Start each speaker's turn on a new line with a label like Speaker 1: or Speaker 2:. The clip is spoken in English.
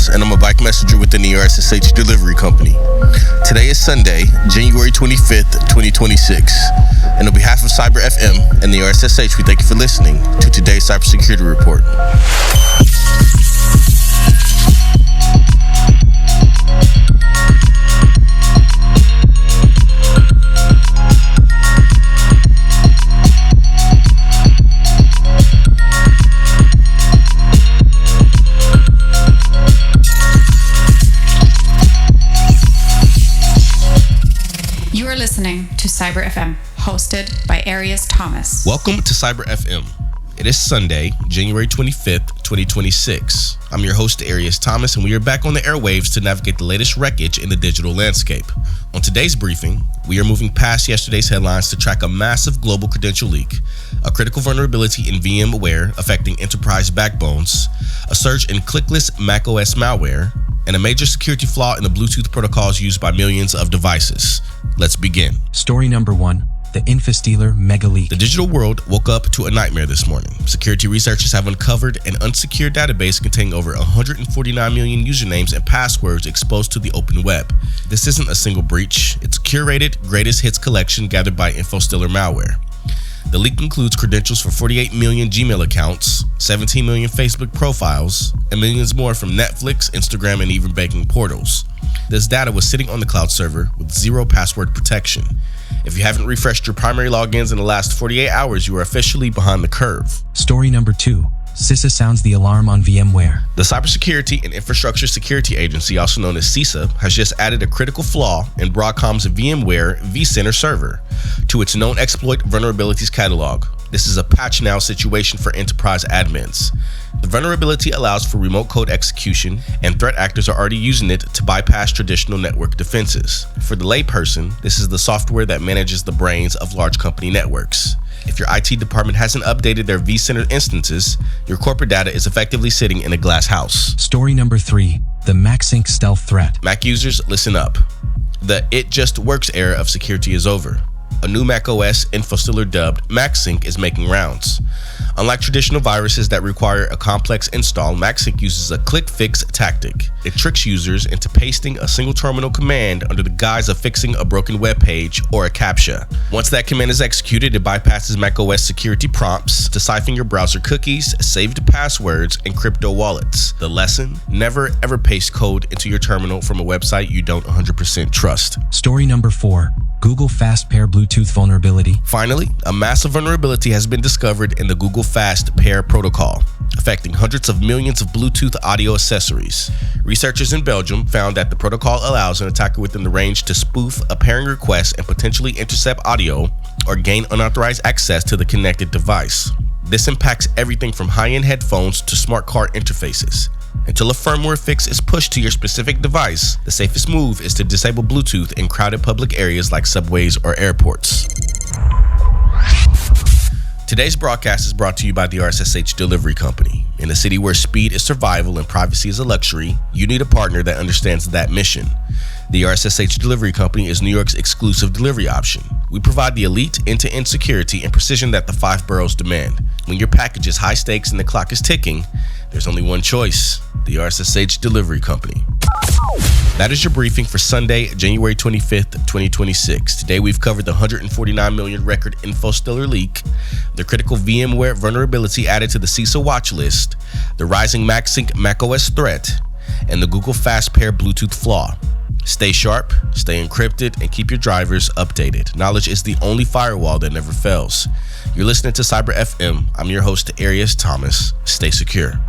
Speaker 1: Thomas, and I'm a bike messenger within the Arias Delivery Company. Today is Sunday, January 25th, 2026. And on behalf of Cyber FM and the Arias, we thank you for listening to today's Cybersecurity Report.
Speaker 2: Listening to Cyber FM, hosted by Arias Thomas.
Speaker 1: Welcome to Cyber FM. It is Sunday, January 25th, 2026. I'm your host, Arias Thomas, and we are back on the airwaves to navigate the latest wreckage in the digital landscape. On today's briefing, we are moving past yesterday's headlines to track a massive global credential leak, a critical vulnerability in VMware affecting enterprise backbones, a surge in clickless macOS malware, and a major security flaw in the Bluetooth protocols used by millions of devices. Let's begin.
Speaker 3: Story number 1, the Infostealer mega leak.
Speaker 1: The digital world woke up to a nightmare this morning. Security researchers have uncovered an unsecured database containing over 149 million usernames and passwords exposed to the open web. This isn't a single breach. It's a curated greatest hits collection gathered by Infostealer malware. The leak includes credentials for 48 million Gmail accounts, 17 million Facebook profiles, and millions more from Netflix, Instagram, and even banking portals. This data was sitting on the cloud server with zero password protection. If you haven't refreshed your primary logins in the last 48 hours, you are officially behind the curve.
Speaker 3: Story number 2, CISA sounds the alarm on VMware.
Speaker 1: The Cybersecurity and Infrastructure Security Agency, also known as CISA, has just added a critical flaw in Broadcom's VMware vCenter server to its known exploit vulnerabilities catalog. This is a patch now situation for enterprise admins. The vulnerability allows for remote code execution, and threat actors are already using it to bypass traditional network defenses. For the layperson, this is the software that manages the brains of large company networks. If your IT department hasn't updated their vCenter instances, your corporate data is effectively sitting in a glass house.
Speaker 3: Story number 3, the MacSync stealth threat.
Speaker 1: Mac users, listen up. The "it just works" era of security is over. A new macOS Infostealer dubbed MacSync is making rounds. Unlike traditional viruses that require a complex install, MacSync uses a ClickFix tactic. It tricks users into pasting a single terminal command under the guise of fixing a broken web page or a CAPTCHA. Once that command is executed, it bypasses macOS security prompts to siphon your browser cookies, saved passwords, and crypto wallets. The lesson: never ever paste code into your terminal from a website you don't 100% trust.
Speaker 3: Story number 4, Google Fast Pair Bluetooth vulnerability.
Speaker 1: Finally, a massive vulnerability has been discovered in the Google Fast Pair protocol, affecting hundreds of millions of Bluetooth audio accessories. Researchers in Belgium found that the protocol allows an attacker within the range to spoof a pairing request and potentially intercept audio or gain unauthorized access to the connected device. This impacts everything from high-end headphones to smart car interfaces. Until a firmware fix is pushed to your specific device, the safest move is to disable Bluetooth in crowded public areas like subways or airports. Today's broadcast is brought to you by the RSSH Delivery Company. In a city where speed is survival and privacy is a luxury, you need a partner that understands that mission. The RSSH Delivery Company is New York's exclusive delivery option. We provide the elite end-to-end security and precision that the 5 boroughs demand. When your package is high stakes and the clock is ticking, there's only one choice: the RSSH Delivery Company. That is your briefing for Sunday, January 25th, 2026. Today we've covered the 149 million record Infostealer leak, the critical VMware vulnerability added to the CISA watch list, the rising MacSync macOS threat, and the Google Fast Pair Bluetooth flaw. Stay sharp, stay encrypted, and keep your drivers updated. Knowledge is the only firewall that never fails. You're listening to Cyber FM. I'm your host, Arias Thomas. Stay secure.